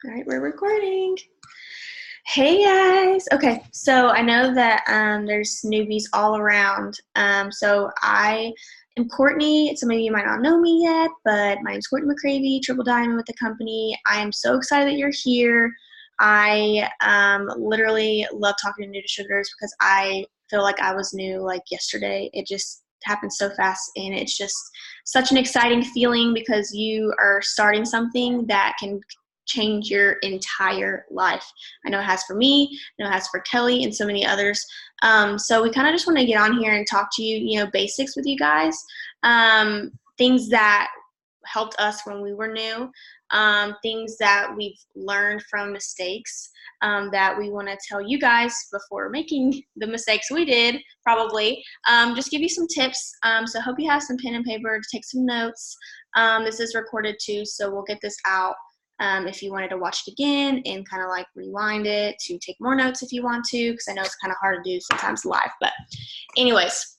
All right, we're recording. Hey guys. Okay, so I know that there's newbies all around. So I am Courtney. Some of you might not know me yet, but my name's Courtney McCravey, Triple Diamond with the company. I am so excited that you're here. I literally love talking to new distributors because I feel like I was new like yesterday. It just happened so fast, and it's just such an exciting feeling because you are starting something that can change your entire life. I know it has for me, I know it has for Kelly and so many others. So we kind of just want to get on here and talk to you, basics with you guys, things that helped us when we were new, things that we've learned from mistakes that we want to tell you guys before making the mistakes we did, probably. Just give you some tips. So I hope you have some pen and paper to take some notes. This is recorded too, so we'll get this out. If you wanted to watch it again and kind of like rewind it to take more notes if you want to, because I know it's kind of hard to do sometimes live. But anyways,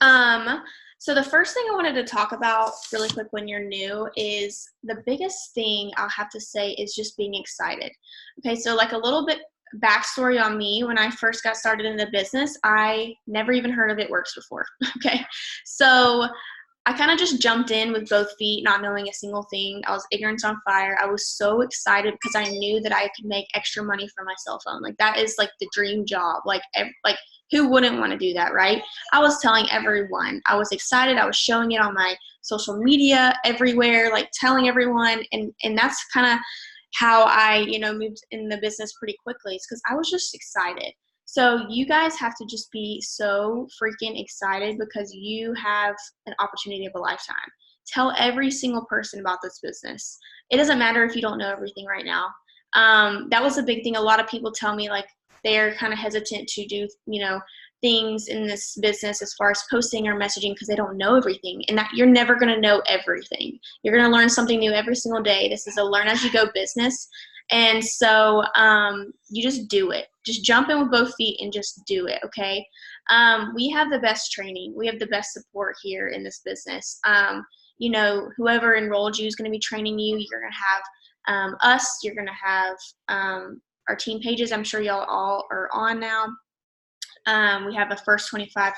so the first thing I wanted to talk about really quick when you're new is the biggest thing I'll have to say is just being excited. Okay, so like a little bit backstory on me. When I first got started in the business, I never even heard of It Works before. Okay, so I kind of just jumped in with both feet, not knowing a single thing. I was ignorance on fire. I was so excited because I knew that I could make extra money from my cell phone. Like that is like the dream job. Like who wouldn't want to do that, right? I was telling everyone. I was excited. I was showing it on my social media everywhere, like telling everyone. And that's kind of how I, moved in the business pretty quickly. It's because I was just excited. So you guys have to just be so freaking excited because you have an opportunity of a lifetime. Tell every single person about this business. It doesn't matter if you don't know everything right now. That was a big thing. A lot of people tell me like they're kind of hesitant to do, things in this business as far as posting or messaging because they don't know everything, and that you're never going to know everything. You're going to learn something new every single day. This is a learn as you go business. And so you just do it. Just jump in with both feet and just do it, okay? We have the best training. We have the best support here in this business. Whoever enrolled you is going to be training you. You're going to have us. You're going to have our team pages. I'm sure y'all all are on now. We have a first 25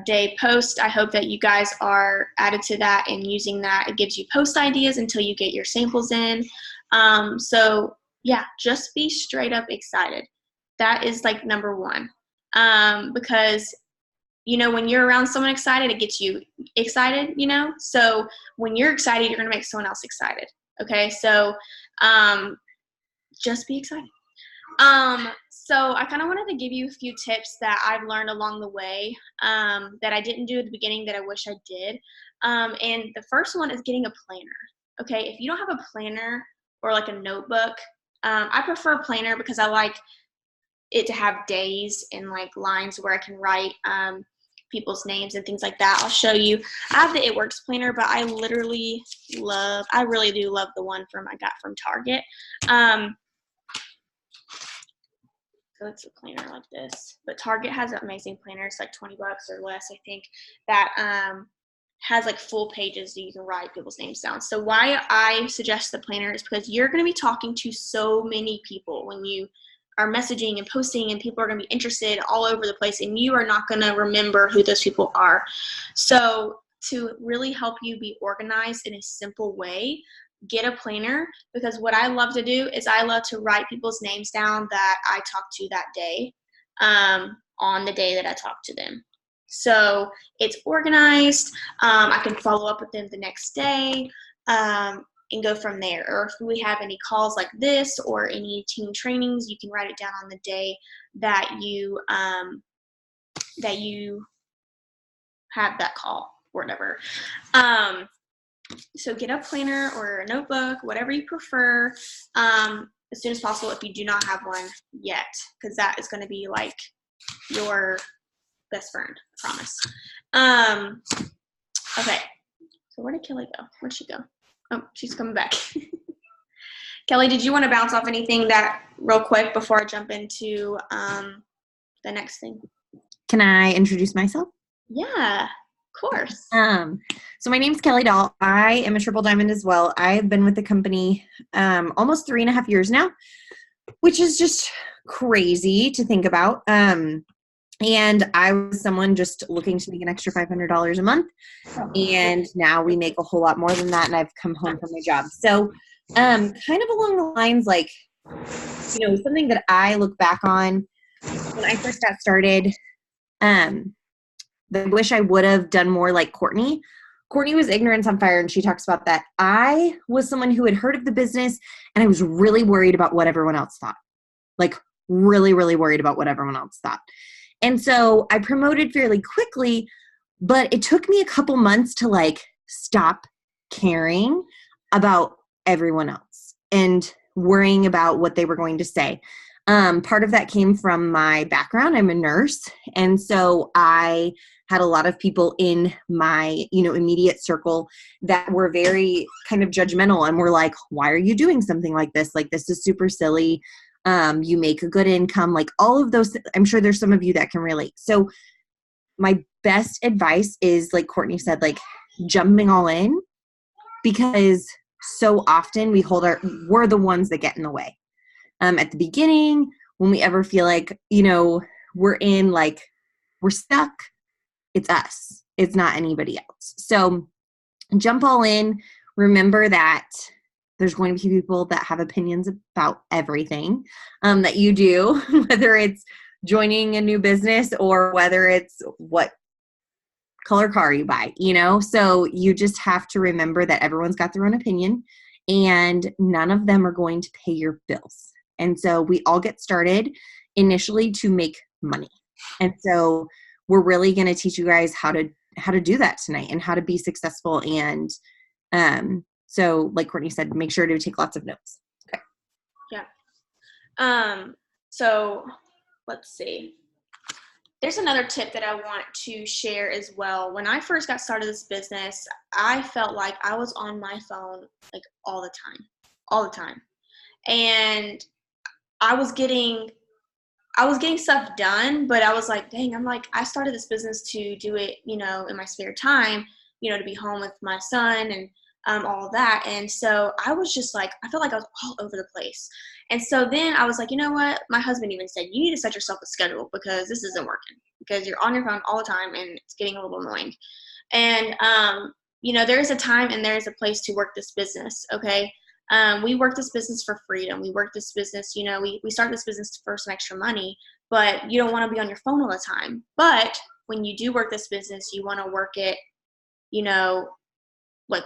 day post. I hope that you guys are added to that and using that. It gives you post ideas until you get your samples in. So yeah, just be straight up excited. That is like number one. Because when you're around someone excited, it gets you excited, so when you're excited, you're going to make someone else excited. Okay. So, just be excited. So I kind of wanted to give you a few tips that I've learned along the way, that I didn't do at the beginning that I wish I did. And the first one is getting a planner. Okay. If you don't have a planner or like a notebook, I prefer a planner because I like it to have days and like lines where I can write, people's names and things like that. I'll show you. I have the It Works planner, but I really do love the one I got from Target. So it's a planner like this, but Target has an amazing planner. It's like $20 or less, I think, that has like full pages that you can write people's names down. So why I suggest the planner is because you're going to be talking to so many people when you are messaging and posting, and people are going to be interested all over the place, and you are not going to remember who those people are. So to really help you be organized in a simple way, get a planner, because what I love to do is I love to write people's names down that I talked to that day, on the day that I talked to them. So it's organized. I can follow up with them the next day, and go from there. Or if we have any calls like this or any team trainings, you can write it down on the day that you have that call or whatever. So get a planner or a notebook, whatever you prefer, as soon as possible if you do not have one yet, because that is going to be like your best friend, I promise. Okay, so where did Kelly go? Where'd she go? Oh, she's coming back. Kelly, did you want to bounce off anything that real quick before I jump into the next thing? Can I introduce myself? Yeah, course. So my name's Kelly Dahl. I am a triple diamond as well. I've been with the company almost 3.5 years now, which is just crazy to think about. And I was someone just looking to make an extra $500 a month. And now we make a whole lot more than that. And I've come home from my job. So kind of along the lines, like, something that I look back on when I first got started, that I wish I would have done more like Courtney. Courtney was ignorance on fire, and she talks about that. I was someone who had heard of the business, and I was really worried about what everyone else thought. Like, really, really worried about what everyone else thought. And so I promoted fairly quickly, but it took me a couple months to like stop caring about everyone else and worrying about what they were going to say. Part of that came from my background. I'm a nurse. And so I had a lot of people in my, immediate circle that were very kind of judgmental and were like, why are you doing something like this? Like, this is super silly. You make a good income, like all of those. I'm sure there's some of you that can relate. So my best advice is, like Courtney said, like jumping all in, because so often we're the ones that get in the way. At the beginning, when we ever feel like, we're stuck, it's us. It's not anybody else. So jump all in. Remember that there's going to be people that have opinions about everything that you do, whether it's joining a new business or whether it's what color car you buy, So you just have to remember that everyone's got their own opinion and none of them are going to pay your bills. And so we all get started initially to make money. And so we're really going to teach you guys how to do that tonight and how to be successful. And so like Courtney said, make sure to take lots of notes. Okay. Yeah. So let's see. There's another tip that I want to share as well. When I first got started this business, I felt like I was on my phone like all the time. And I was getting stuff done, but I was like, dang, I started this business to do it, in my spare time, to be home with my son and all of that. And so I was just like, I felt like I was all over the place. And so then I was like, you know what? My husband even said, you need to set yourself a schedule because this isn't working, because you're on your phone all the time and it's getting a little annoying. And, there is a time and there is a place to work this business. Okay. We work this business for freedom. We work this business, we start this business for some extra money, but you don't want to be on your phone all the time. But when you do work this business, you want to work it,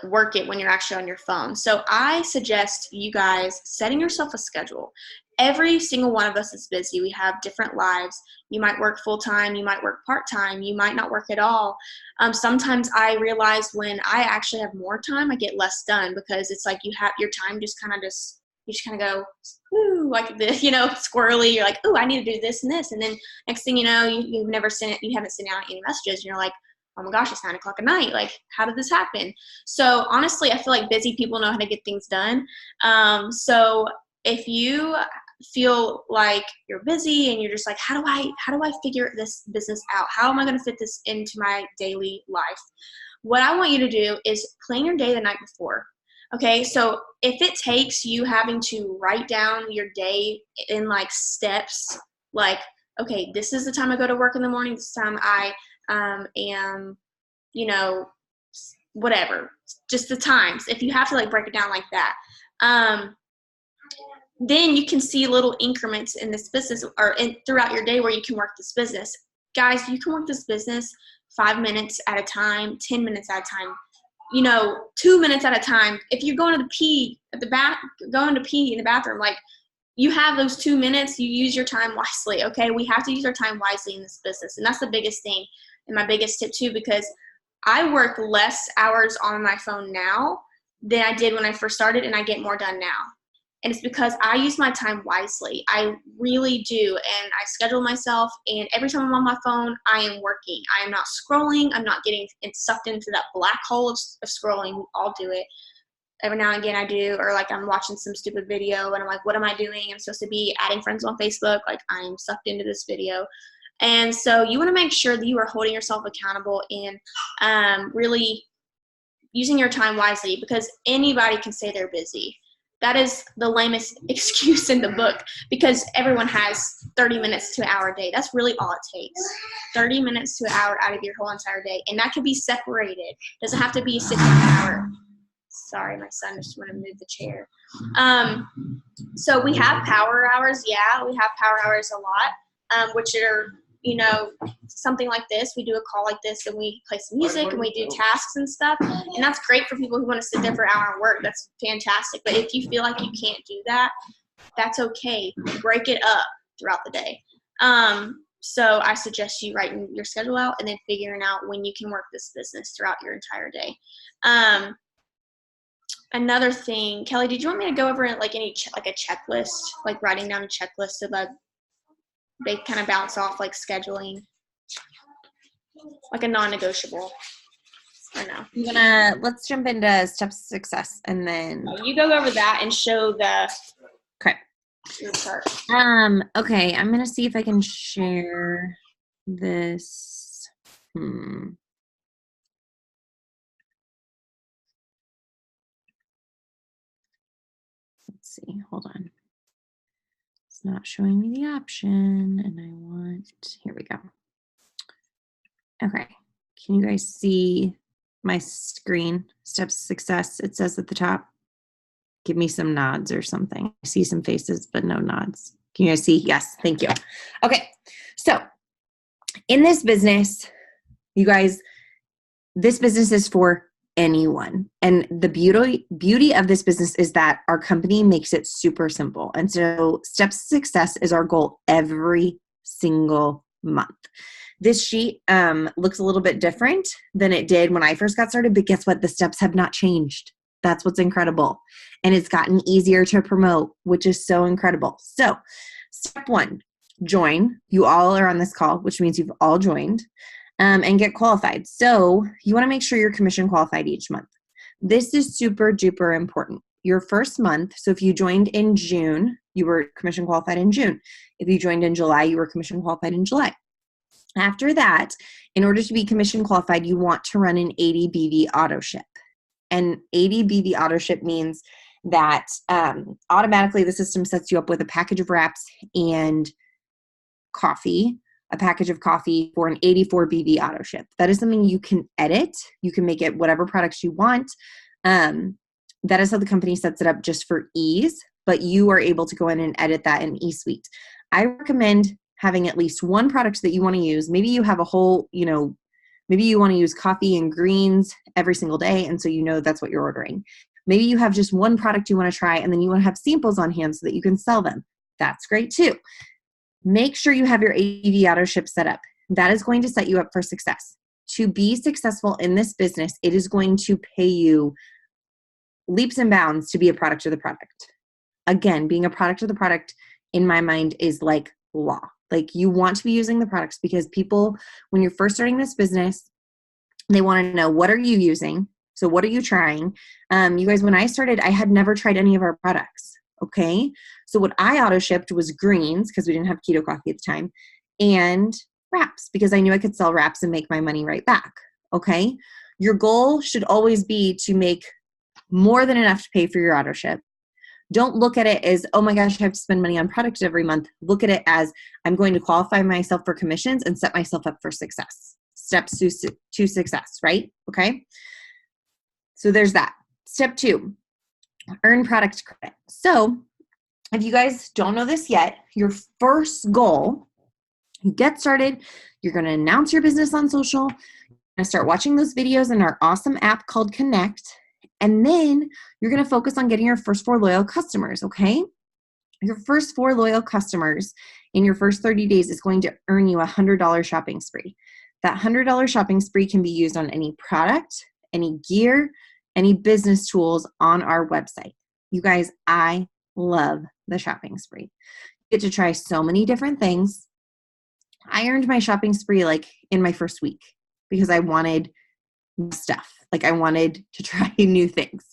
work it when you're actually on your phone. So I suggest you guys setting yourself a schedule. Every single one of us is busy. We have different lives. You might work full-time. You might work part-time. You might not work at all. Sometimes I realize when I actually have more time, I get less done because it's like you have your time you just kind of go, ooh, like this, squirrely. You're like, ooh, I need to do this and this. And then next thing you know, you haven't sent out any messages. And you're like, oh my gosh, it's 9 o'clock at night. Like, how did this happen? So honestly, I feel like busy people know how to get things done. So if you feel like you're busy and you're just like, how do I figure this business out? How am I going to fit this into my daily life? What I want you to do is plan your day the night before. Okay, so if it takes you having to write down your day in like steps, like, okay, this is the time I go to work in the morning, this time I am, whatever, just the times. If you have to like break it down like that, then you can see little increments in this business or throughout your day where you can work this business. Guys, you can work this business 5 minutes at a time, 10 minutes at a time, 2 minutes at a time. If you're going to pee in the bathroom, like, you have those 2 minutes, you use your time wisely. Okay, we have to use our time wisely in this business, and that's the biggest thing and my biggest tip too, because I work less hours on my phone now than I did when I first started, and I get more done now. And it's because I use my time wisely. I really do. And I schedule myself, and every time I'm on my phone, I am working. I am not scrolling. I'm not getting sucked into that black hole of scrolling. We all do it. Every now and again I do, or like I'm watching some stupid video and I'm like, what am I doing? I'm supposed to be adding friends on Facebook. Like, I'm sucked into this video. And so you want to make sure that you are holding yourself accountable and really using your time wisely, because anybody can say they're busy. That is the lamest excuse in the book, because everyone has 30 minutes to an hour a day. That's really all it takes. 30 minutes to an hour out of your whole entire day. And that can be separated. It doesn't have to be a sit-down hour. Sorry, my son just wanted to move the chair. So we have power hours. Yeah, we have power hours a lot, which are, something like this. We do a call like this, and we play some music, and we do tasks and stuff. And that's great for people who want to sit there for an hour and work. That's fantastic. But if you feel like you can't do that, that's okay. Break it up throughout the day. So I suggest you writing your schedule out and then figuring out when you can work this business throughout your entire day. Another thing, Kelly, did you want me to go over like a checklist, like writing down a checklist so that they kind of bounce off, like scheduling, like a non-negotiable? Or no? Let's jump into steps to success, and then you go over that and show your chart. Okay, I'm gonna see if I can share this. Let's see, hold on. It's not showing me the option, and here we go. Okay, can you guys see my screen? Steps to success, it says at the top. Give me some nods or something. I see some faces, but no nods. Can you guys see? Yes, thank you. Okay, so in this business, you guys, this business is for anyone. And the beauty of this business is that our company makes it super simple. And so steps to success is our goal every single month. This sheet looks a little bit different than it did when I first got started, but guess what? The steps have not changed. That's what's incredible. And it's gotten easier to promote, which is so incredible. So step 1, join. You all are on this call, which means you've all joined. And get qualified. So you want to make sure you're commission qualified each month. This is super duper important. Your first month, so if you joined in June, you were commission qualified in June. If you joined in July, you were commission qualified in July. After that, in order to be commission qualified, you want to run an 80 BV auto ship. And 80 BV auto ship means that automatically the system sets you up with a package of wraps and coffee, a package of coffee for an 84 BV auto ship. That is something you can edit. You can make it whatever products you want. That is how the company sets it up, just for ease, but you are able to go in and edit that in eSuite. I recommend having at least one product that you want to use. Maybe you have a whole, maybe you want to use coffee and greens every single day, and so that's what you're ordering. Maybe you have just one product you want to try, and then you want to have samples on hand so that you can sell them. That's great too. Make sure you have your AV auto ship set up. That is going to set you up for success. To be successful in this business, it is going to pay you leaps and bounds to be a product of the product. Again, being a product of the product, in my mind, is like law. Like, you want to be using the products, because people, when you're first starting this business, they want to know, what are you using? So what are you trying? You guys, when I started, I had never tried any of our products. Okay. So what I auto shipped was greens, because we didn't have keto coffee at the time, and wraps, because I knew I could sell wraps and make my money right back. Okay. Your goal should always be to make more than enough to pay for your auto ship. Don't look at it as, oh my gosh, I have to spend money on products every month. Look at it as, I'm going to qualify myself for commissions and set myself up for success. Steps to success, right? Okay. So there's that. Step 2, earn product credit. So if you guys don't know this yet, your first goal, you get started, you're going to announce your business on social, you're going to start watching those videos in our awesome app called Connect, and then you're going to focus on getting your first 4 loyal customers, okay? Your first 4 loyal customers in your first 30 days is going to earn you a $100 shopping spree. That $100 shopping spree can be used on any product, any gear, any business tools on our website. You guys, I love the shopping spree. You get to try so many different things. I earned my shopping spree like in my first week, because I wanted stuff. Like, I wanted to try new things,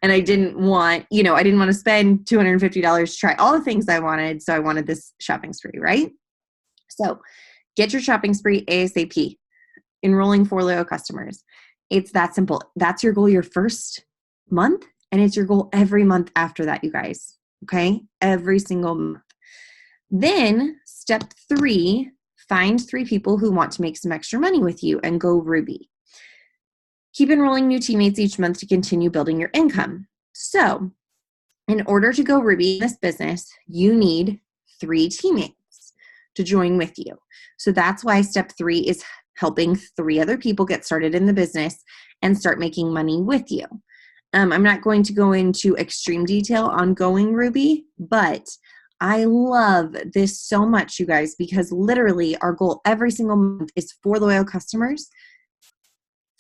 and I didn't want to spend $250 to try all the things I wanted. So I wanted this shopping spree, right? So Get your shopping spree ASAP. Enrolling 4 loyal customers. It's that simple. That's your goal your first month, and it's your goal every month after that, you guys. Okay? Every single month. Then step 3, find 3 people who want to make some extra money with you and go Ruby. Keep enrolling new teammates each month to continue building your income. So in order to go Ruby in this business, you need 3 teammates to join with you. So that's why step 3 is helping 3 other people get started in the business and start making money with you. I'm not going to go into extreme detail on going Ruby, but I love this so much, you guys, because literally our goal every single month is 4 loyal customers,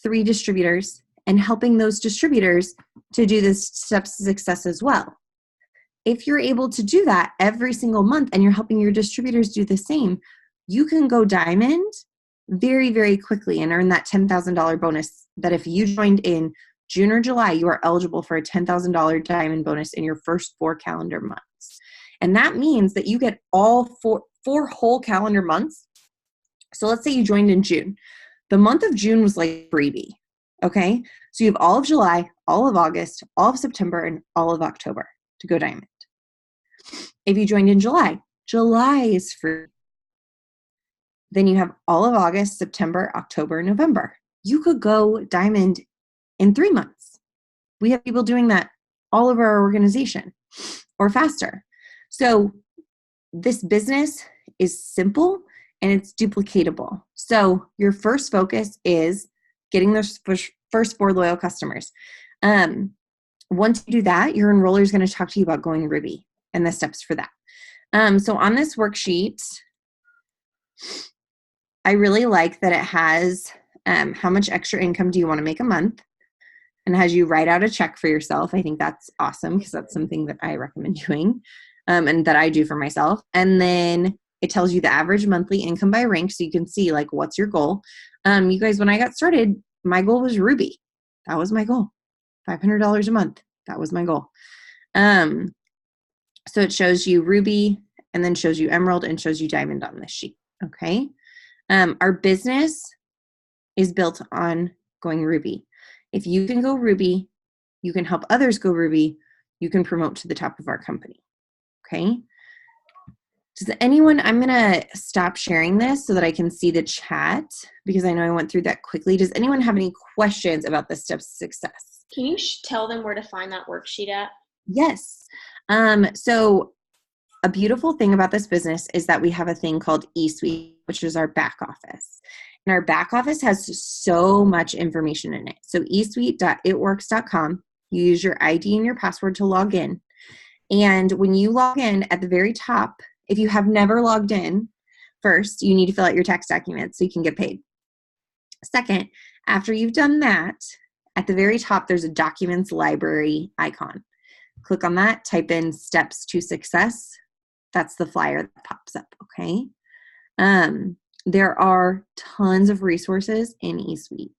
3 distributors, and helping those distributors to do this steps to success as well. If you're able to do that every single month and you're helping your distributors do the same, you can go diamond very, very quickly and earn that $10,000 bonus that if you joined in June or July, you are eligible for a $10,000 diamond bonus in your first 4 calendar months. And that means that you get all four whole calendar months. So let's say you joined in June. The month of June was like freebie, okay? So you have all of July, all of August, all of September, and all of October to go diamond. If you joined in July, July is free. Then you have all of August, September, October, November. You could go diamond in 3 months. We have people doing that all over our organization or faster. So this business is simple and it's duplicatable. So your first focus is getting those first 4 loyal customers. Once you do that, your enroller is going to talk to you about going Ruby and the steps for that. So on this worksheet, I really like that it has how much extra income do you want to make a month, and has you write out a check for yourself. I think that's awesome because that's something that I recommend doing and that I do for myself. And then it tells you the average monthly income by rank so you can see like what's your goal. You guys, when I got started, my goal was Ruby. That was my goal. $500 a month. That was my goal. So it shows you Ruby and then shows you Emerald and shows you Diamond on this sheet. Okay. Our business is built on going Ruby. If you can go Ruby, you can help others go Ruby, you can promote to the top of our company. Okay. Does anyone, I'm going to stop sharing this so that I can see the chat because I know I went through that quickly. Does anyone have any questions about the steps to success? Can you tell them where to find that worksheet at? Yes. So a beautiful thing about this business is that we have a thing called eSuite, which is our back office. And our back office has so much information in it. So eSuite.itworks.com, you use your ID and your password to log in. And when you log in at the very top, if you have never logged in, first, you need to fill out your tax documents so you can get paid. Second, after you've done that, at the very top, there's a documents library icon. Click on that, type in steps to success. That's the flyer that pops up, okay? There are tons of resources in eSuite.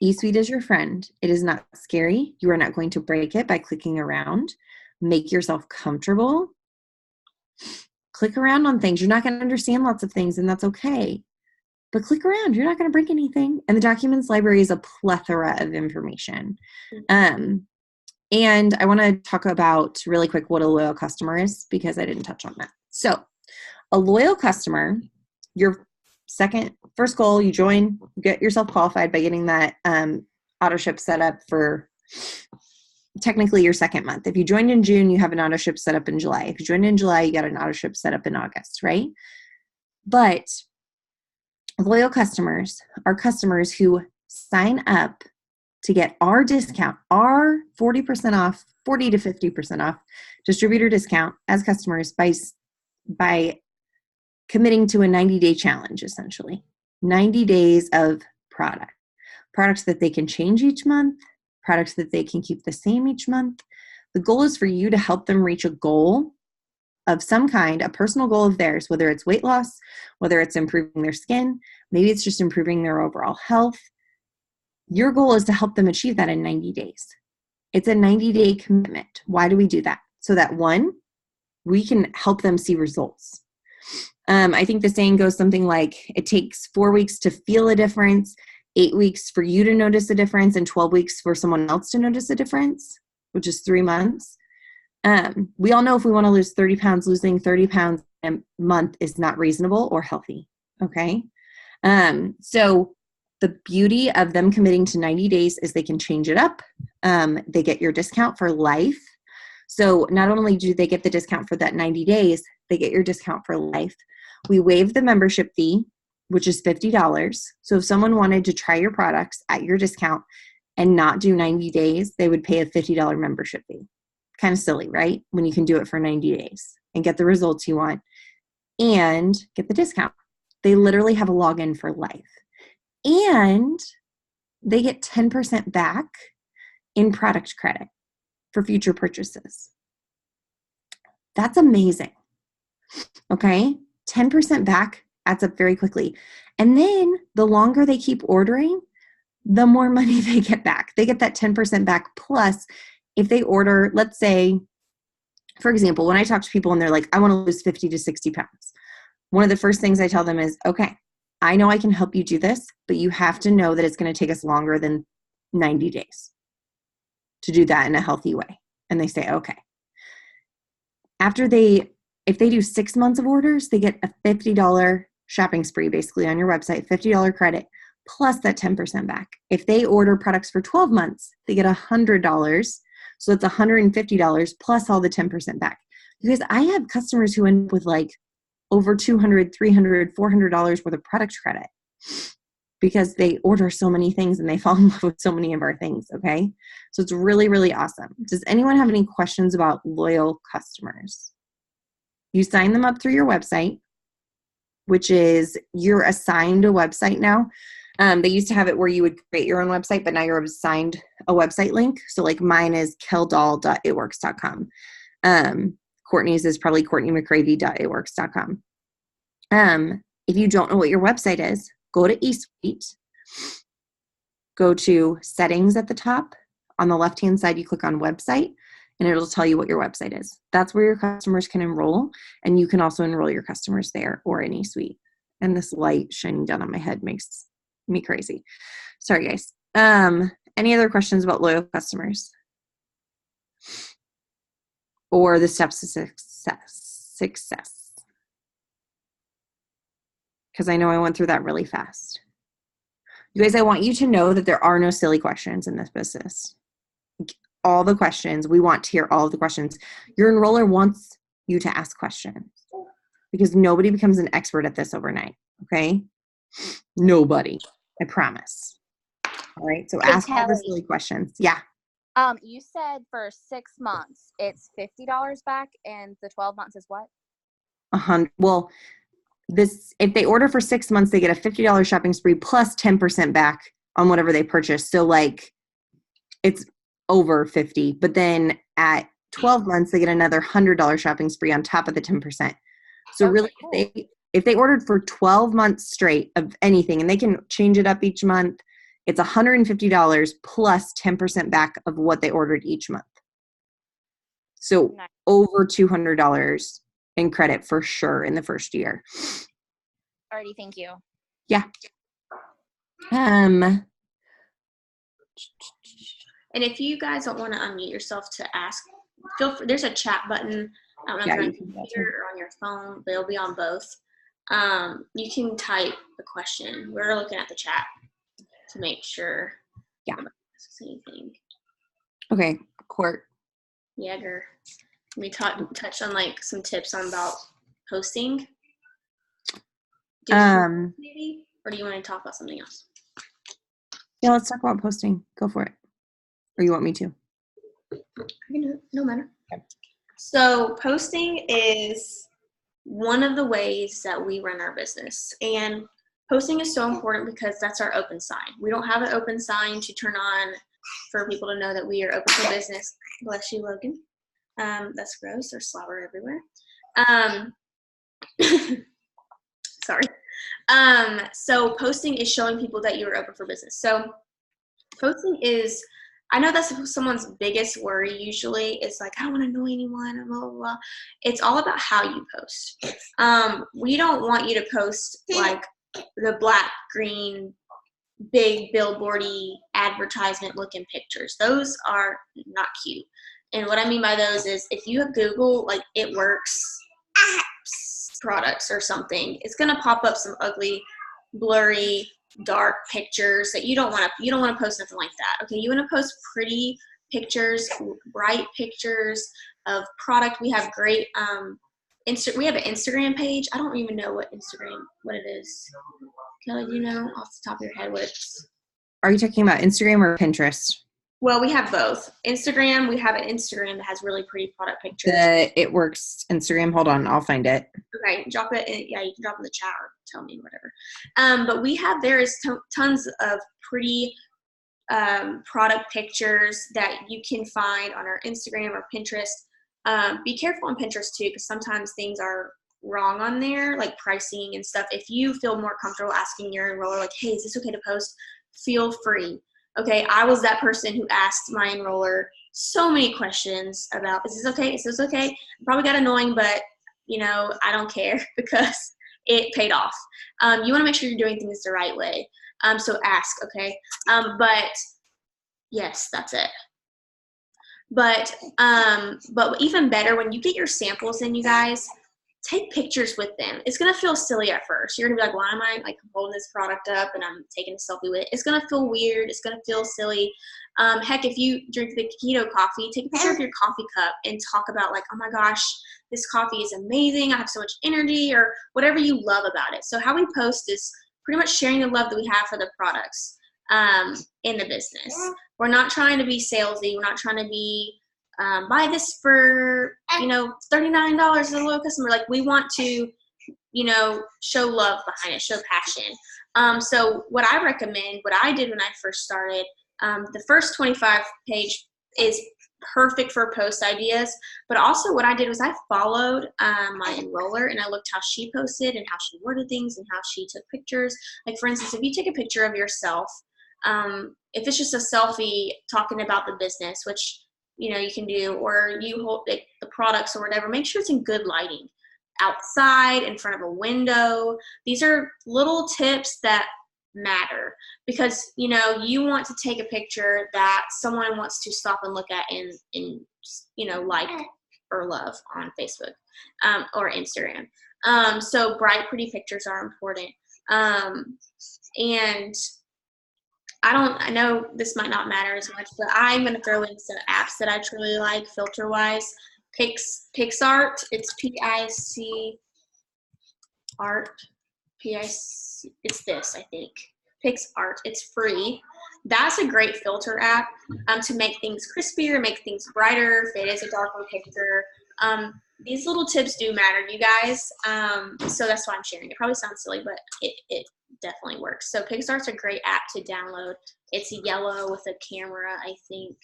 eSuite is your friend. It is not scary. You are not going to break it by clicking around. Make yourself comfortable. Click around on things. You're not going to understand lots of things, and that's okay. But click around. You're not going to break anything. And the documents library is a plethora of information. And I want to talk about really quick what a loyal customer is because I didn't touch on that. So a loyal customer, your first goal, you join, get yourself qualified by getting that auto ship set up for technically your second month. If you joined in June, you have an auto ship set up in July. If you joined in July, you got an auto ship set up in August, right? But loyal customers are customers who sign up to get our discount, our 40% off, 40 to 50% off distributor discount as customers by committing to a 90-day challenge, essentially. 90 days of products that they can change each month, products that they can keep the same each month. The goal is for you to help them reach a goal of some kind, a personal goal of theirs, whether it's weight loss, whether it's improving their skin, maybe it's just improving their overall health. Your goal is to help them achieve that in 90 days. It's a 90-day commitment. Why do we do that? So that one, we can help them see results. I think the saying goes something like, it takes 4 weeks to feel a difference, 8 weeks for you to notice a difference, and 12 weeks for someone else to notice a difference, which is 3 months. We all know if we want to lose 30 pounds, losing 30 pounds a month is not reasonable or healthy. Okay. So the beauty of them committing to 90 days is they can change it up. They get your discount for life. So not only do they get the discount for that 90 days, they get your discount for life. We waive the membership fee, which is $50. So if someone wanted to try your products at your discount and not do 90 days, they would pay a $50 membership fee. Kind of silly, right? When you can do it for 90 days and get the results you want and get the discount. They literally have a login for life. And they get 10% back in product credit for future purchases. That's amazing. Okay? 10% back adds up very quickly. And then the longer they keep ordering, the more money they get back. They get that 10% back plus if they order, let's say, for example, when I talk to people and they're like, I want to lose 50 to 60 pounds. One of the first things I tell them is, okay, I know I can help you do this, but you have to know that it's going to take us longer than 90 days to do that in a healthy way. And they say, okay. If they do 6 months of orders, they get a $50 shopping spree basically on your website, $50 credit, plus that 10% back. If they order products for 12 months, they get $100. So it's $150 plus all the 10% back. Because I have customers who end up with like over $200, $300, $400 worth of product credit because they order so many things and they fall in love with so many of our things, okay? So it's really, really awesome. Does anyone have any questions about loyal customers? You sign them up through your website, which is you're assigned a website now. They used to have it where you would create your own website, but now you're assigned a website link. So like mine is keldahl.itworks.com. Courtney's is probably courtneymccravey.itworks.com. If you don't know what your website is, go to eSuite, go to settings at the top. On the left-hand side, you click on website, and it'll tell you what your website is. That's where your customers can enroll, and you can also enroll your customers there or in eSuite. And this light shining down on my head makes me crazy. Sorry, guys. Any other questions about loyal customers? Or the steps to success? Because I know I went through that really fast. You guys, I want you to know that there are no silly questions in this business. All the questions, we want to hear all of the questions. Your enroller wants you to ask questions because nobody becomes an expert at this overnight, okay? Nobody, I promise. All right, so ask all the silly questions. Yeah. You said for 6 months it's $50 back, and the 12 months is what? Well, if they order for 6 months, they get a $50 shopping spree plus 10% back on whatever they purchase. So like it's over 50, but then at 12 months, they get another $100 shopping spree on top of the 10%. So okay, really, cool. If they ordered for 12 months straight of anything, and they can change it up each month, it's $150 plus 10% back of what they ordered each month. So nice. Over $200 in credit for sure in the first year. Alrighty, thank you. Yeah. And if you guys don't want to unmute yourself to ask, feel free. There's a chat button. I don't know if you're on your computer or on your phone, but it'll be on both. You can type the question. We're looking at the chat to make sure. Yeah. Anything. Okay, Court. Yeah, girl. We touch on like some tips on about posting. Maybe, or do you want to talk about something else? Yeah, let's talk about posting. Go for it. Or you want me to? I can do it. No matter. Okay. So posting is one of the ways that we run our business, and posting is so important because that's our open sign. We don't have an open sign to turn on for people to know that we are open for business. Bless you, Logan. That's gross. There's slobber everywhere. Sorry. So posting is showing people that you are open for business. So posting is I know that's someone's biggest worry usually is like, I don't want to annoy anyone, blah, blah, blah. It's all about how you post. We don't want you to post like the black, green, big billboardy advertisement looking pictures. Those are not cute. And what I mean by those is if you have Google, like It Works products or something, it's going to pop up some ugly, blurry, dark pictures that you don't want to post nothing like that. Okay, you want to post pretty pictures, bright pictures of product. We have great we have an Instagram page. I don't even know what it is. Kelly, do you know off the top of your head what it's? Are you talking about Instagram or Pinterest? Well, we have both. Instagram, we have an Instagram that has really pretty product pictures. It Works Instagram. Hold on, I'll find it. Okay, drop it in, yeah, you can drop in the chat or tell me whatever. But there is tons of pretty product pictures that you can find on our Instagram or Pinterest. Be careful on Pinterest too, because sometimes things are wrong on there, like pricing and stuff. If you feel more comfortable asking your enroller, like, hey, is this okay to post? Feel free. Okay, I was that person who asked my enroller so many questions about, is this okay? Is this okay? Probably got annoying, but, I don't care because it paid off. You want to make sure you're doing things the right way. So ask, okay? But, yes, that's it. But even better, when you get your samples in, you guys, take pictures with them. It's going to feel silly at first. You're going to be like, why am I holding this product up and I'm taking a selfie with it? It's going to feel weird. It's going to feel silly. Heck, if you drink the keto coffee, take a picture of your coffee cup and talk about like, oh my gosh, this coffee is amazing. I have so much energy, or whatever you love about it. So how we post is pretty much sharing the love that we have for the products in the business. We're not trying to be salesy. We're not trying to be buy this for, $39 as a loyal customer. Like, we want to, show love behind it, show passion. So what I recommend, what I did when I first started, the first 25 page is perfect for post ideas. But also what I did was I followed my enroller and I looked how she posted and how she worded things and how she took pictures. Like, for instance, if you take a picture of yourself, if it's just a selfie talking about the business, which you can do, or you hold the products or whatever, make sure it's in good lighting, outside, in front of a window. These are little tips that matter because, you want to take a picture that someone wants to stop and look at and like or love on Facebook or Instagram. So bright, pretty pictures are important. And I know this might not matter as much, but I'm going to throw in some apps that I truly like filter-wise. PixArt, it's P-I-C art, P-I-C, it's this, I think. PixArt, it's free. That's a great filter app to make things crispier, make things brighter, if it is a darker picture. These little tips do matter, you guys, so that's why I'm sharing. It probably sounds silly, but it definitely works. So PixArt's a great app to download. It's yellow with a camera, I think.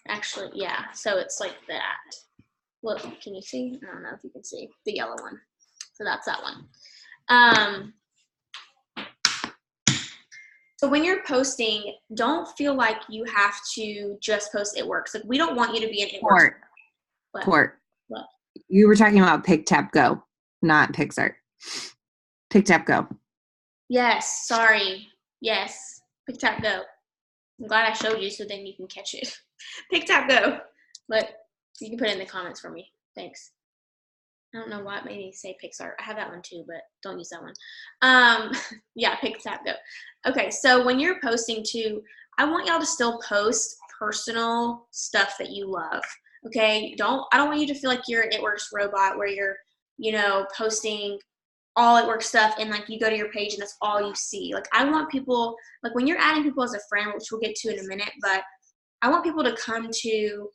Actually, yeah, so it's like that. Look, can you see? I don't know if you can see the yellow one. So that's that one. So when you're posting, don't feel like you have to just post It Works. Like, we don't want you to be an It Works. Court. What? You were talking about Pick Tap Go, not PixArt. Pick Tap Go. Yes, sorry. Yes, Pick Tap Go. I'm glad I showed you so then you can catch it. Pick Tap Go. But you can put it in the comments for me. Thanks. I don't know why it made me say PixArt. I have that one too, but don't use that one. Yeah, Pick Tap Go. Okay, so when you're posting too, I want y'all to still post personal stuff that you love. Okay, I don't want you to feel like you're an It Works robot where you're, posting all It Works stuff and like you go to your page and that's all you see. Like, I want people, like when you're adding people as a friend, which we'll get to in a minute, but I want people to come to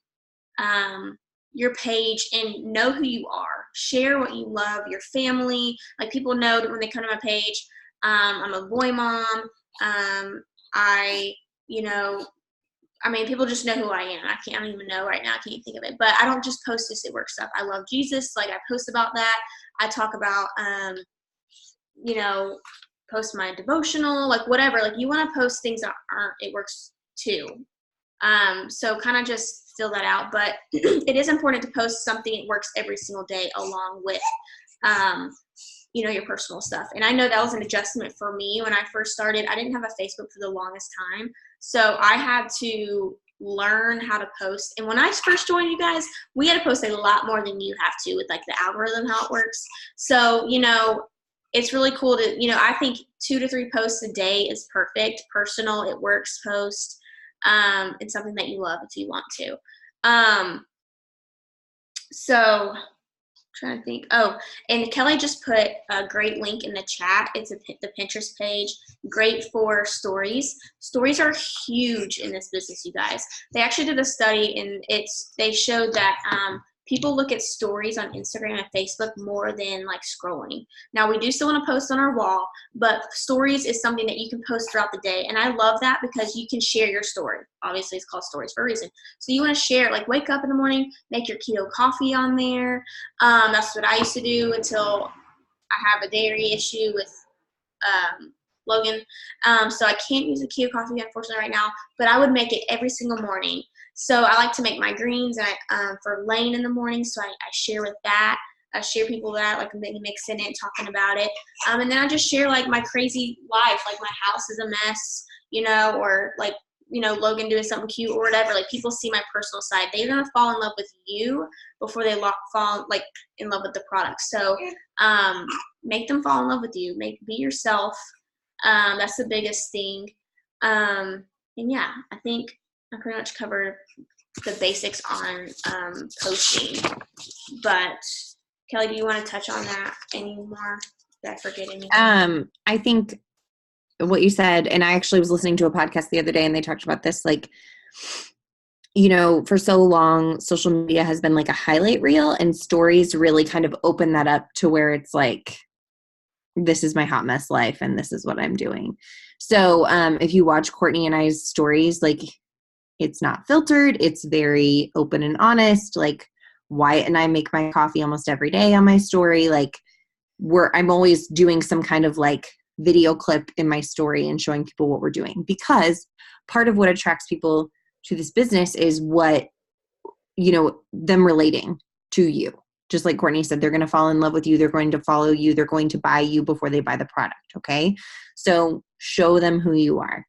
your page and know who you are. Share what you love, your family. Like, people know that when they come to my page, I'm a boy mom. People just know who I am. I don't even know right now. I can't think of it. But I don't just post this It Works stuff. I love Jesus. Like, I post about that. I talk about, post my devotional, like whatever. Like you want to post things that aren't, it works too. So kind of just fill that out. But it is important to post something that works every single day along with, your personal stuff. And I know that was an adjustment for me when I first started. I didn't have a Facebook for the longest time. So I had to learn how to post. And when I first joined you guys, we had to post a lot more than you have to with like the algorithm, how it works. So, it's really cool to, I think 2 to 3 posts a day is perfect. Personal, it works post. It's something that you love if you want to. So trying to think. Oh, and Kelly just put a great link in the chat. It's the Pinterest page. Great for stories. Stories are huge in this business, you guys. They actually did a study, and they showed that people look at stories on Instagram and Facebook more than like scrolling. Now, we do still want to post on our wall, but stories is something that you can post throughout the day. And I love that because you can share your story. Obviously, it's called stories for a reason. So you want to share, like wake up in the morning, make your keto coffee on there. That's what I used to do until I have a dairy issue with Logan. So I can't use the keto coffee, unfortunately, right now, but I would make it every single morning. So I like to make my greens and for Lane in the morning, so I share with that. I share people that, like mixing it, talking about it. And then I just share like my crazy life, like my house is a mess, or like, Logan doing something cute or whatever. Like people see my personal side. They're going to fall in love with you before they fall like in love with the product. So make them fall in love with you. Be yourself. That's the biggest thing. And yeah, I think I pretty much covered the basics on posting. But Kelly, do you want to touch on that anymore? Did I forget anything? I think what you said, and I actually was listening to a podcast the other day, and they talked about this, like, for so long, social media has been like a highlight reel, and stories really kind of open that up to where it's like, this is my hot mess life, and this is what I'm doing. So if you watch Courtney and I's stories, like, it's not filtered. It's very open and honest. Like, Wyatt and I make my coffee almost every day on my story. Like, I'm always doing some kind of like video clip in my story and showing people what we're doing, because part of what attracts people to this business is what, them relating to you. Just like Courtney said, they're going to fall in love with you. They're going to follow you. They're going to buy you before they buy the product. Okay. So show them who you are.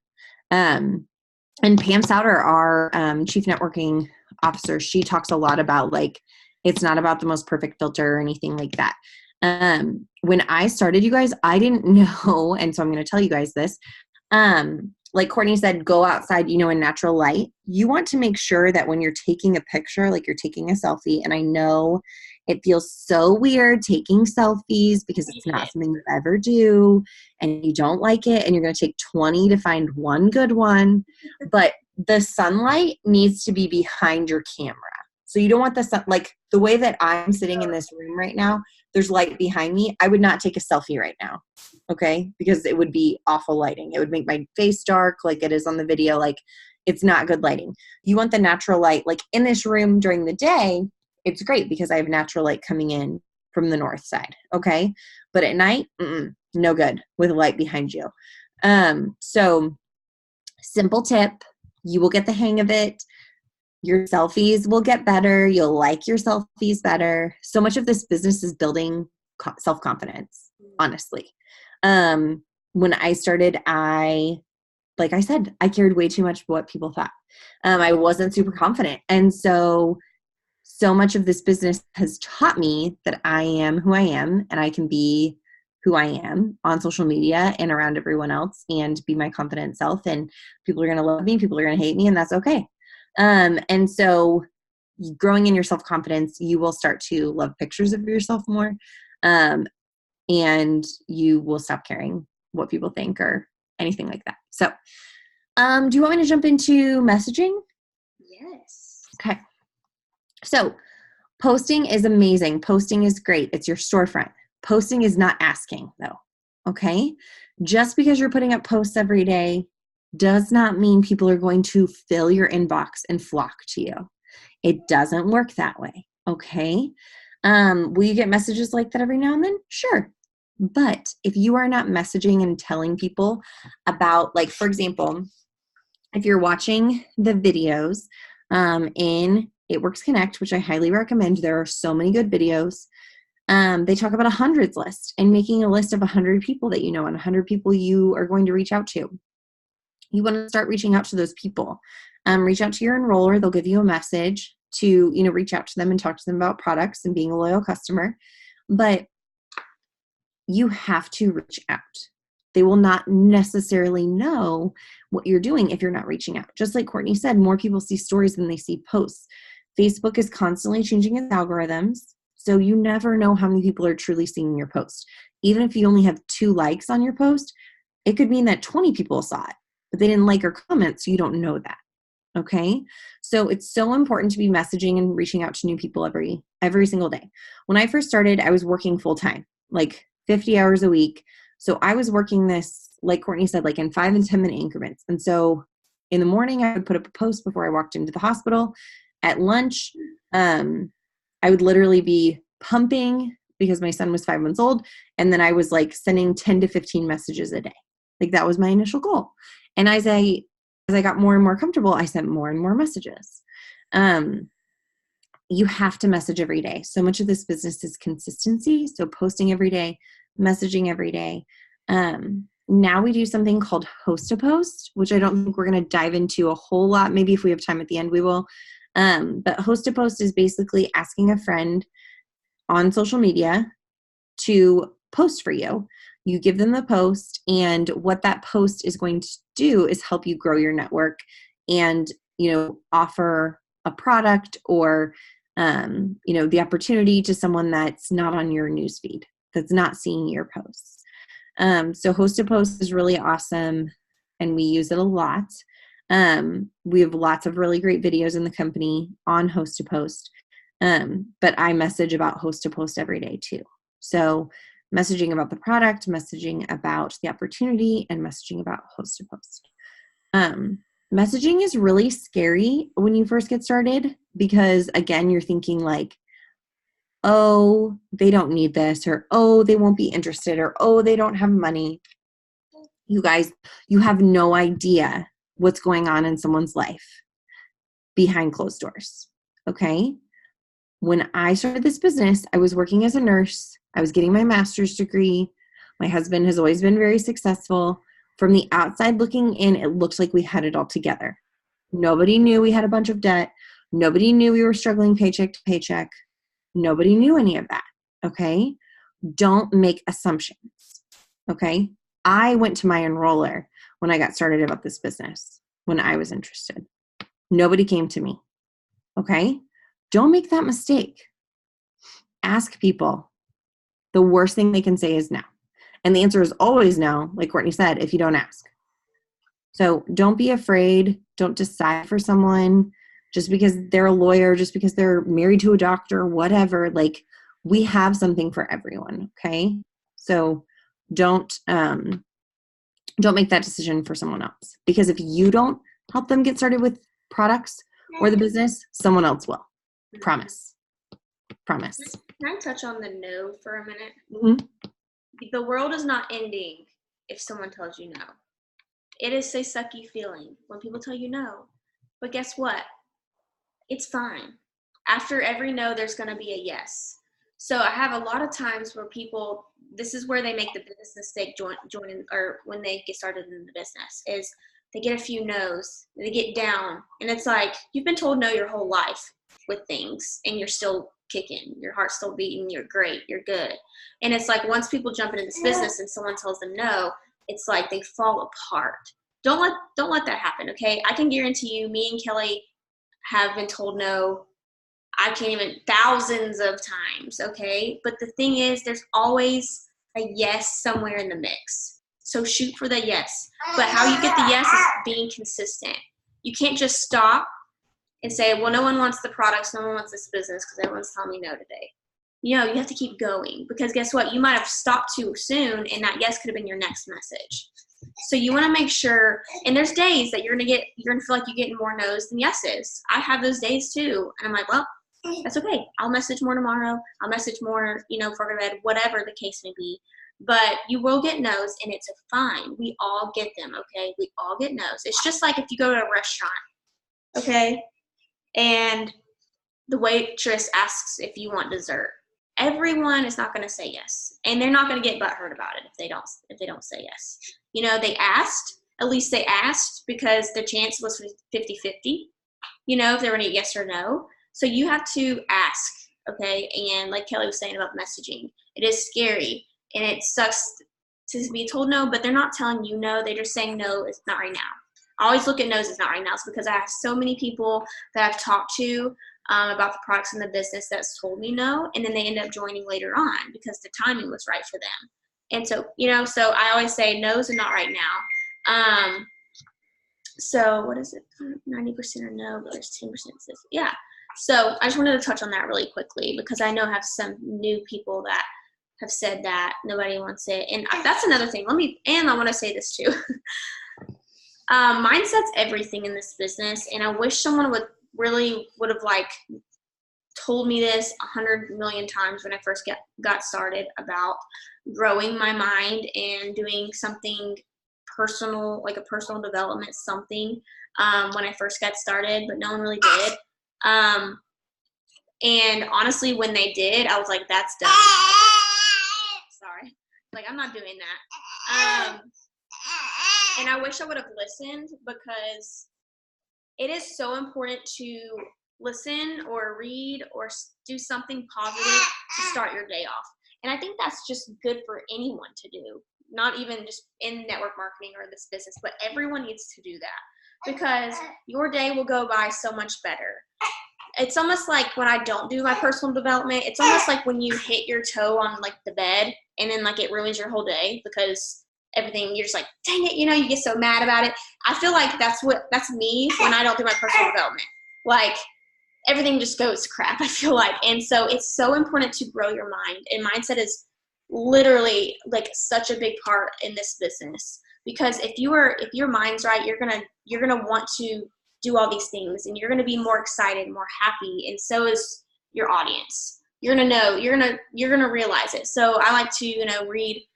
And Pam Souter, our chief networking officer, she talks a lot about like, it's not about the most perfect filter or anything like that. When I started, you guys, I didn't know. And so I'm going to tell you guys this. Like Courtney said, go outside, in natural light. You want to make sure that when you're taking a picture, like you're taking a selfie, and I know it feels so weird taking selfies because it's not something you ever do and you don't like it, and you're going to take 20 to find one good one, but the sunlight needs to be behind your camera. So you don't want the sun, like the way that I'm sitting in this room right now, there's light behind me. I would not take a selfie right now. Okay. Because it would be awful lighting. It would make my face dark like it is on the video. Like, it's not good lighting. You want the natural light. Like in this room during the day, it's great because I have natural light coming in from the north side. Okay. But at night, no good with light behind you. So simple tip, you will get the hang of it. Your selfies will get better. You'll like your selfies better. So much of this business is building self-confidence, honestly. When I started, like I said, I cared way too much what people thought. I wasn't super confident. And so much of this business has taught me that I am who I am, and I can be who I am on social media and around everyone else and be my confident self. And people are going to love me. People are going to hate me, and that's okay. And so growing in your self-confidence, you will start to love pictures of yourself more. And you will stop caring what people think or anything like that. So, do you want me to jump into messaging? Yes. Okay. So posting is amazing. Posting is great. It's your storefront. Posting is not asking though. Okay. Just because you're putting up posts every day does not mean people are going to fill your inbox and flock to you. It doesn't work that way. Okay. Will you get messages like that every now and then? Sure. But if you are not messaging and telling people about, like, for example, if you're watching the videos in It Works Connect, which I highly recommend, there are so many good videos. They talk about a hundreds list and making a list of 100 people that you know and 100 people you are going to reach out to. You want to start reaching out to those people. Reach out to your enroller. They'll give you a message to, reach out to them and talk to them about products and being a loyal customer. But you have to reach out. They will not necessarily know what you're doing if you're not reaching out. Just like Courtney said, more people see stories than they see posts. Facebook is constantly changing its algorithms, so you never know how many people are truly seeing your post. Even if you only have 2 likes on your post, it could mean that 20 people saw it, but they didn't like or comment, so you don't know that. Okay? So it's so important to be messaging and reaching out to new people every single day. When I first started, I was working full time, like 50 hours a week. So I was working this, like Courtney said, like in 5 and 10 minute increments. And so in the morning, I would put up a post before I walked into the hospital. At lunch, I would literally be pumping because my son was 5 months old. And then I was like sending 10 to 15 messages a day. Like that was my initial goal. And as I got more and more comfortable, I sent more and more messages. You have to message every day. So much of this business is consistency. So posting every day, messaging every day. Now we do something called host a post, which I don't think we're going to dive into a whole lot. Maybe if we have time at the end, we will. But host a post is basically asking a friend on social media to post for you. You give them the post, and what that post is going to do is help you grow your network and, offer a product or, the opportunity to someone that's not on your newsfeed, that's not seeing your posts. So host a post is really awesome, and we use it a lot. We have lots of really great videos in the company on host to post, but I message about host to post every day too. So messaging about the product, messaging about the opportunity, and messaging about host to post. Messaging is really scary when you first get started because, again, you're thinking like, oh, they don't need this, or oh, they won't be interested, or oh, they don't have money. You guys, you have no idea what's going on in someone's life behind closed doors, okay? When I started this business, I was working as a nurse. I was getting my master's degree. My husband has always been very successful. From the outside looking in, it looked like we had it all together. Nobody knew we had a bunch of debt. Nobody knew we were struggling paycheck to paycheck. Nobody knew any of that, okay? Don't make assumptions, okay? I went to my enroller when I got started about this business, when I was interested. Nobody came to me, okay? Don't make that mistake. Ask people. The worst thing they can say is no. And the answer is always no, like Courtney said, if you don't ask. So don't be afraid. Don't decide for someone just because they're a lawyer, just because they're married to a doctor, whatever. Like, we have something for everyone, okay? So don't make that decision for someone else. Because if you don't help them get started with products or the business, someone else will. Promise. Promise. Can I touch on the no for a minute? Mm-hmm. The world is not ending if someone tells you no. It is a sucky feeling when people tell you no. But guess what? It's fine. After every no, there's going to be a yes. So I have a lot of times where people, this is where they make the biggest mistake joining, or when they get started in the business, is they get a few no's, they get down, and it's like, you've been told no your whole life with things, and you're still kicking, your heart's still beating, you're great, you're good. And it's like, once people jump into this business and someone tells them no, it's like they fall apart. Don't let that happen, okay? I can guarantee you, me and Kelly have been told no, I can't even, thousands of times, okay? But the thing is, there's always a yes somewhere in the mix. So shoot for the yes. But how you get the yes is being consistent. You can't just stop and say, well, no one wants the products, no one wants this business because everyone's telling me no today. You have to keep going, because guess what? You might have stopped too soon, and that yes could have been your next message. So you want to make sure, and there's days that you're going to feel like you're getting more no's than yeses. I have those days too. And I'm like, well, that's okay. I'll message more tomorrow. I'll message more, before I go to bed, whatever the case may be. but you will get no's, and it's fine. We all get them, okay? We all get no's. It's just like if you go to a restaurant, okay, and the waitress asks if you want dessert. Everyone is not going to say yes, and they're not going to get butthurt about it if they don't say yes. You know, they asked. At least they asked, because the chance was 50-50. You know, if they were going to yes or no. So you have to ask, okay? And like Kelly was saying about messaging, it is scary, and it sucks to be told no, but they're not telling you no. They're just saying no, it's not right now. I always look at no's, it's not right now. It's because I have so many people that I've talked to about the products in the business that's told me no, and then they end up joining later on because the timing was right for them. And so, you know, so I always say no's and not right now. So what is it? 90% or no, but there's 10% says yeah. So I just wanted to touch on that really quickly, because I know I have some new people that have said that nobody wants it. And that's another thing. I want to say this too. Mindset's everything in this business, and I wish someone would have like told me this 100 million times when I first got started about growing my mind and doing something personal, like a personal development something, when I first got started, but no one really did. And honestly, when they did, I was like, that's done. Sorry. Like, I'm not doing that. And I wish I would have listened, because it is so important to listen or read or do something positive to start your day off. And I think that's just good for anyone to do, not even just in network marketing or this business, but everyone needs to do that, because your day will go by so much better. It's almost like when I don't do my personal development, it's almost like when you hit your toe on like the bed, and then like it ruins your whole day, because everything, you're just like, dang it, you know, you get so mad about it. I feel like that's me when I don't do my personal development. Like, everything just goes crap, I feel like. And so it's so important to grow your mind, and mindset is literally like such a big part in this business, because if your mind's right, you're gonna want to do all these things, and you're gonna be more excited, more happy, and so is your audience. You're gonna realize it. So I like to, you know, read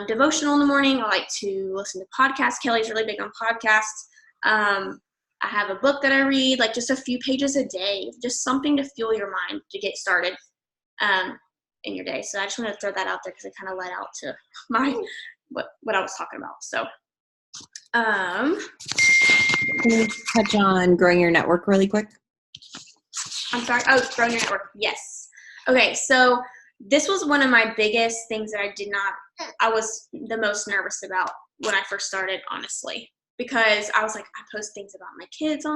devotional in the morning. I like to listen to podcasts. Kelly's really big on podcasts. I have a book that I read, like just a few pages a day, just something to fuel your mind to get started in your day. So I just want to throw that out there, because it kind of led out to what I was talking about. So can you touch on growing your network really quick? I'm sorry. Oh, growing your network. Yes. Okay. So this was one of my biggest things that I was the most nervous about when I first started, honestly, because I was like, I post things about my kids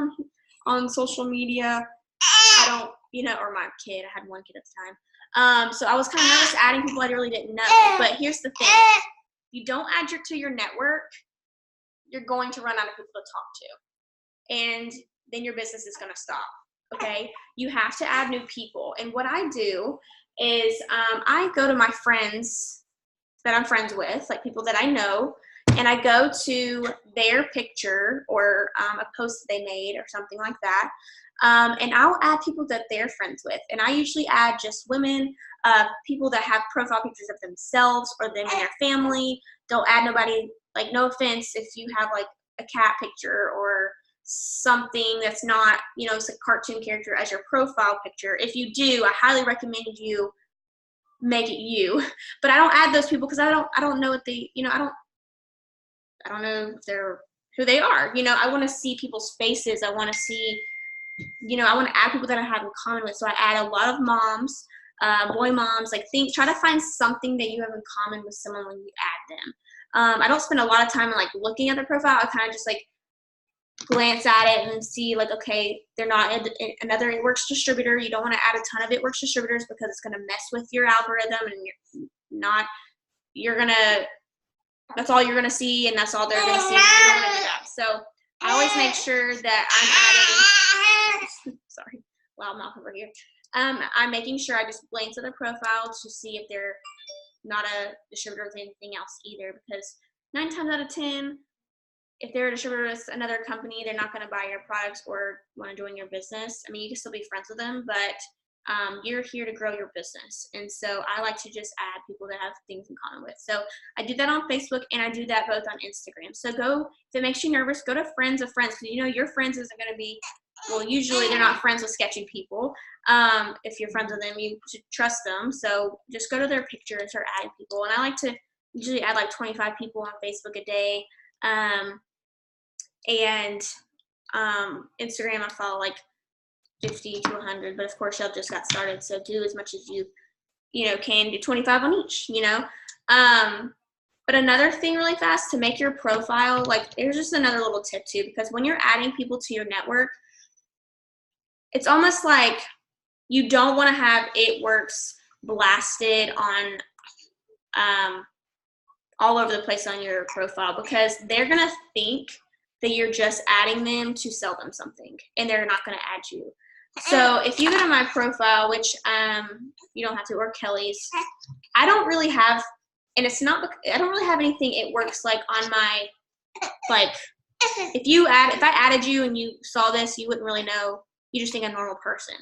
on social media. I don't, you know, or my kid. I had one kid at the time. So I was kind of nervous adding people I really didn't know. But here's the thing. If you don't add to your network, you're going to run out of people to talk to. And then your business is going to stop, okay? You have to add new people. And what I do is I go to my friends that I'm friends with, like people that I know, and I go to their picture or a post that they made or something like that, and I'll add people that they're friends with. And I usually add just women, people that have profile pictures of themselves or them and their family. Don't add nobody, like, no offense if you have like a cat picture or something that's not, you know, it's a cartoon character as your profile picture. If you do, I highly recommend you make it you. But I don't add those people because I don't know what they, you know, I don't know if they're who they are. You know, I want to see people's faces. I want to see, you know, I want to add people that I have in common with. So I add a lot of moms, boy moms, like try to find something that you have in common with someone when you add them. I don't spend a lot of time like looking at their profile. I kind of just like glance at it and see like, okay, they're not another It Works distributor. You don't want to add a ton of It Works distributors because it's going to mess with your algorithm, and that's all you're going to see, and that's all they're going to see. You don't want to do that. So I always make sure that I'm adding, sorry, loudmouth over here. I'm making sure I just glance at their profile to see if they're not a distributor with anything else either, because 9 times out of 10, if they're a distributor with another company, they're not going to buy your products or want to join your business. I mean, you can still be friends with them, but you're here to grow your business. And so I like to just add people that have things in common with. So I do that on Facebook, and I do that both on Instagram. So go, if it makes you nervous, go to friends of friends, because your friends isn't going to be, well, usually they're not friends with sketchy people. If you're friends with them, you should trust them. So just go to their picture and start adding people. And I like to usually add like 25 people on Facebook a day. And Instagram, I follow like 50 to 100, but of course y'all just got started, so do as much as you can. Do 25 on each. But another thing really fast to make your profile, like, there's just another little tip too, because when you're adding people to your network, it's almost like you don't want to have It Works blasted on all over the place on your profile, because they're gonna think that you're just adding them to sell them something, and they're not gonna add you. So if you go to my profile, which you don't have to, or Kelly's, I don't really have, and it's not, I don't really have anything It Works like on my, like, if I added you and you saw this, you wouldn't really know. You just think I'm a normal person.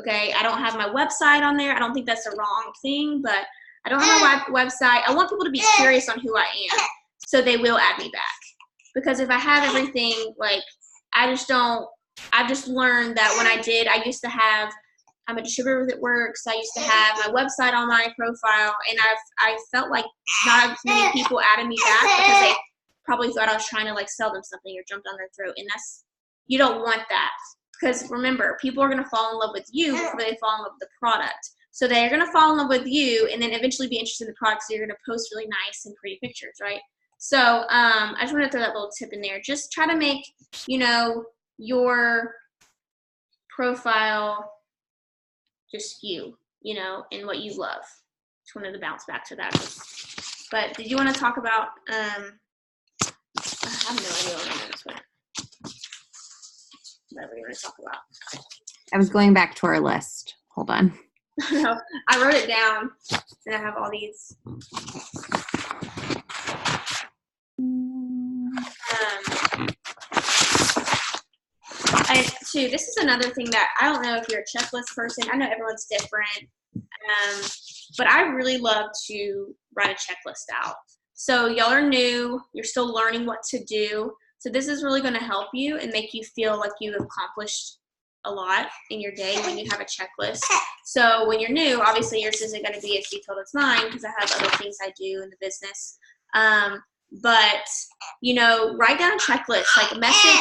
Okay, I don't have my website on there. I don't think that's the wrong thing, but I don't have my website. I want people to be curious on who I am, so they will add me back. Because if I have everything, like, I've just learned that when I used to have, I'm a distributor with It Works. I used to have my website on my profile, and I felt like not as many people added me back because they probably thought I was trying to like sell them something or jump down their throat. And you don't want that, because remember, people are going to fall in love with you before they fall in love with the product. So they're going to fall in love with you and then eventually be interested in the product. So you're going to post really nice and pretty pictures, right? So I just want to throw that little tip in there. Just try to make, your profile just you, and what you love. Just wanted to bounce back to that. But did you want to talk about, I have no idea what I'm going to whatever you want to talk about. I was going back to our list. Hold on. No, I wrote it down, and I have all these. And too, this is another thing that I don't know if you're a checklist person. I know everyone's different, but I really love to write a checklist out. So y'all are new. You're still learning what to do. So this is really going to help you and make you feel like you have accomplished a lot in your day when you have a checklist. So when you're new, obviously yours isn't going to be as detailed as mine, because I have other things I do in the business. But write down a checklist, like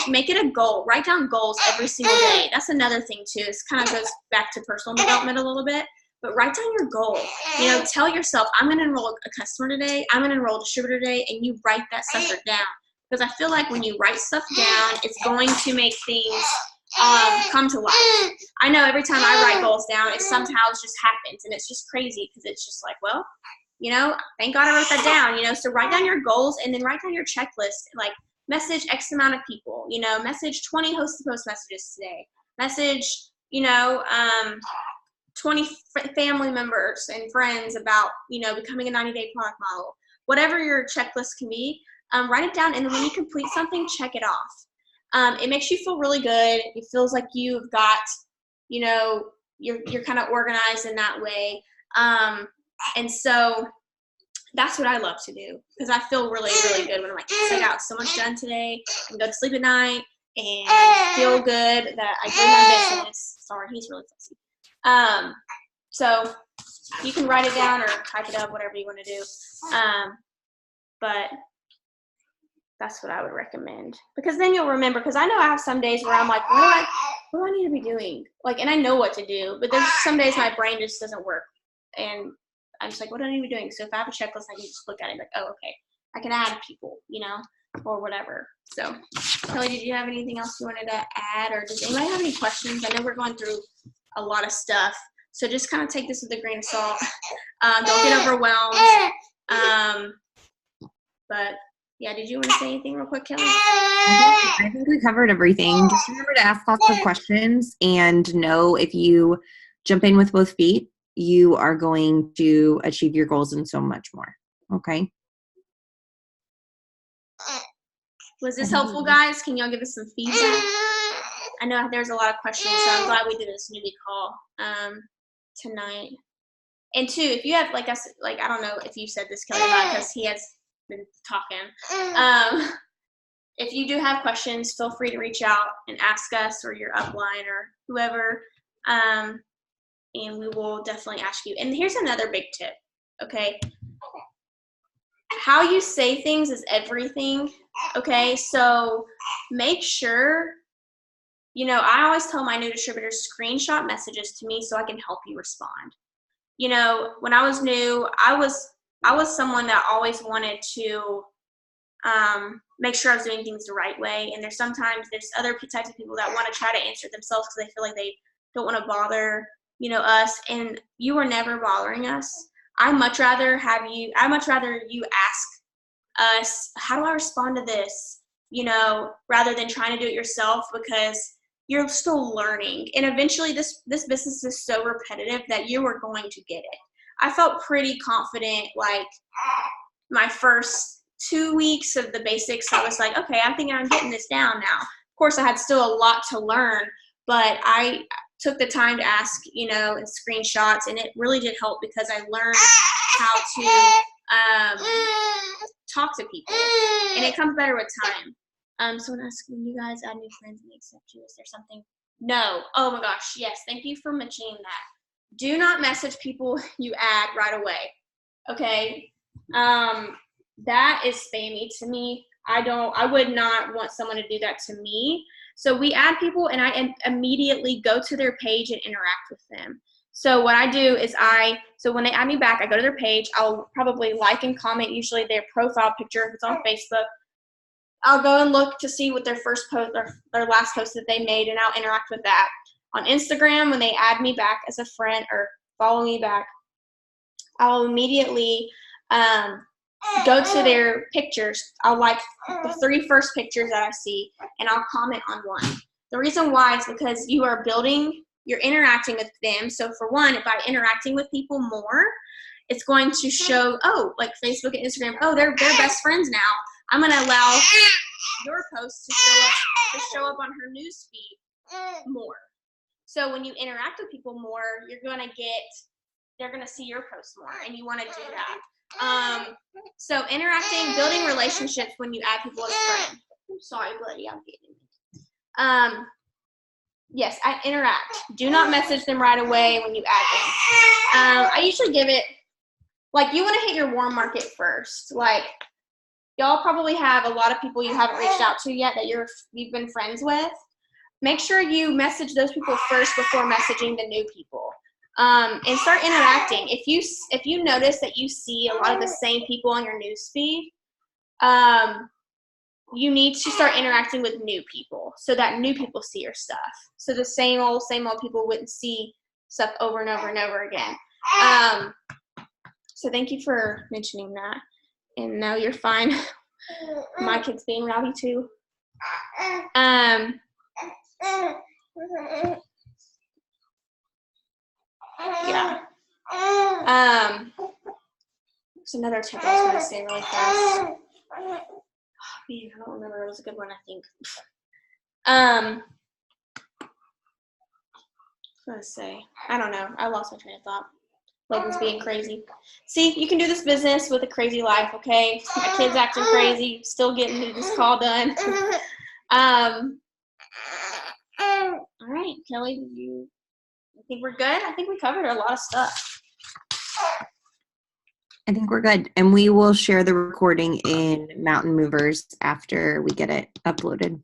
make it a goal. Write down goals every single day. That's another thing too. It kind of goes back to personal development a little bit, but write down your goal. Tell yourself, I'm going to enroll a customer today. I'm going to enroll a distributor today, and you write that stuff down. Because I feel like when you write stuff down, it's going to make things come to life. I know every time I write goals down, it somehow just happens, and it's just crazy, because it's just like, well, thank God I wrote that down, so write down your goals, and then write down your checklist, like message X amount of people, message 20 host-to-post messages today, message, 20 family members and friends about, becoming a 90-day product model, whatever your checklist can be. Write it down, and then when you complete something, check it off. It makes you feel really good. It feels like you've got, you're kind of organized in that way. And so that's what I love to do, because I feel really, really good when I'm like, yes, I got so much done today. I can go to sleep at night and feel good that I grew my business. Sorry, he's really fussy. So you can write it down or type it up, whatever you want to do. But that's what I would recommend, because then you'll remember. Because I know I have some days where I'm like, what do I need to be doing? Like, and I know what to do, but there's some days my brain just doesn't work, and I'm just like, what do I need to be doing? So if I have a checklist, I can just look at it like, oh, okay, I can add people, or whatever. So, Kelly, did you have anything else you wanted to add, or does anybody have any questions? I know we're going through a lot of stuff, so just kind of take this with a grain of salt. Don't get overwhelmed. But yeah, did you want to say anything real quick, Kelly? I think we covered everything. Just remember to ask lots of questions, and know if you jump in with both feet, you are going to achieve your goals and so much more. Okay. Was this helpful, guys? Can y'all give us some feedback? I know there's a lot of questions, so I'm glad we did this newbie call. tonight. And two, if you have, like I don't know if you said this, Kelly, or not, because he has been talking. If you do have questions, feel free to reach out and ask us or your upline or whoever, and we will definitely ask you. And here's another big tip, okay? How you say things is everything, okay? So make sure, I always tell my new distributors, screenshot messages to me so I can help you respond. When I was new, I was someone that always wanted to make sure I was doing things the right way. And there's other types of people that want to try to answer themselves because they feel like they don't want to bother, us. And you were never bothering us. I'd much rather you ask us, how do I respond to this? Rather than trying to do it yourself, because you're still learning. And eventually this business is so repetitive that you are going to get it. I felt pretty confident, like my first 2 weeks of the basics. I was like, okay, I'm thinking I'm getting this down now. Of course, I had still a lot to learn, but I took the time to ask, and screenshots, and it really did help because I learned how to talk to people, and it comes better with time. Someone asked, when you guys add new friends and they accept you, is there something? No. Oh my gosh, yes. Thank you for mentioning that. Do not message people you add right away. Okay. That is spammy to me. I would not want someone to do that to me. So we add people, and I immediately go to their page and interact with them. So what I do is so when they add me back, I go to their page. I'll probably like and comment usually their profile picture if it's on Facebook. I'll go and look to see what their first post or their last post that they made, and I'll interact with that. On Instagram, when they add me back as a friend or follow me back, I'll immediately go to their pictures. I'll like the 3 first pictures that I see, and I'll comment on one. The reason why is because you're interacting with them. So for one, by interacting with people more, it's going to show, like Facebook and Instagram, they're best friends now. I'm going to allow your post to show up on her news feed more. So when you interact with people more, they're going to see your post more, and you want to do that. So interacting, building relationships when you add people as friends. I'm sorry, buddy, I'm getting it. Yes, I interact. Do not message them right away when you add them. I usually give it, you want to hit your warm market first. Y'all probably have a lot of people you haven't reached out to yet that you've been friends with. Make sure you message those people first before messaging the new people. And start interacting. If you notice that you see a lot of the same people on your news feed, you need to start interacting with new people so that new people see your stuff. So the same old people wouldn't see stuff over and over and over again. So thank you for mentioning that. And no, you're fine. My kid's being rowdy too. Yeah. There's another tip I was going to say really fast. Oh, man, I don't remember. It was a good one, I think. I was going to say, I don't know. I lost my train of thought. Logan's being crazy. See, you can do this business with a crazy life, okay? My kid's acting crazy, still getting this call done. All right, Kelly, I think we're good. I think we covered a lot of stuff. I think we're good. And we will share the recording in Mountain Movers after we get it uploaded.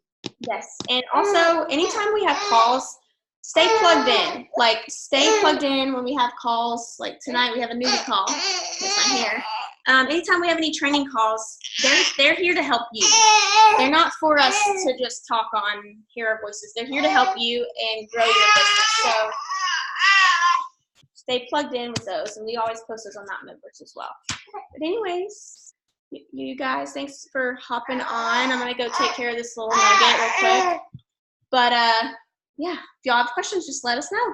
Yes. And also, anytime we have calls, stay plugged in. Stay plugged in when we have calls. Like tonight, we have a newbie call. That's my hair. Anytime we have any training calls, they're here to help you. They're not for us to just talk on, hear our voices. They're here to help you and grow your business. So stay plugged in with those, and we always post those on Mountain Movers as well. But anyways, you guys, thanks for hopping on. I'm going to go take care of this little nugget real quick. But, yeah, if y'all have questions, just let us know.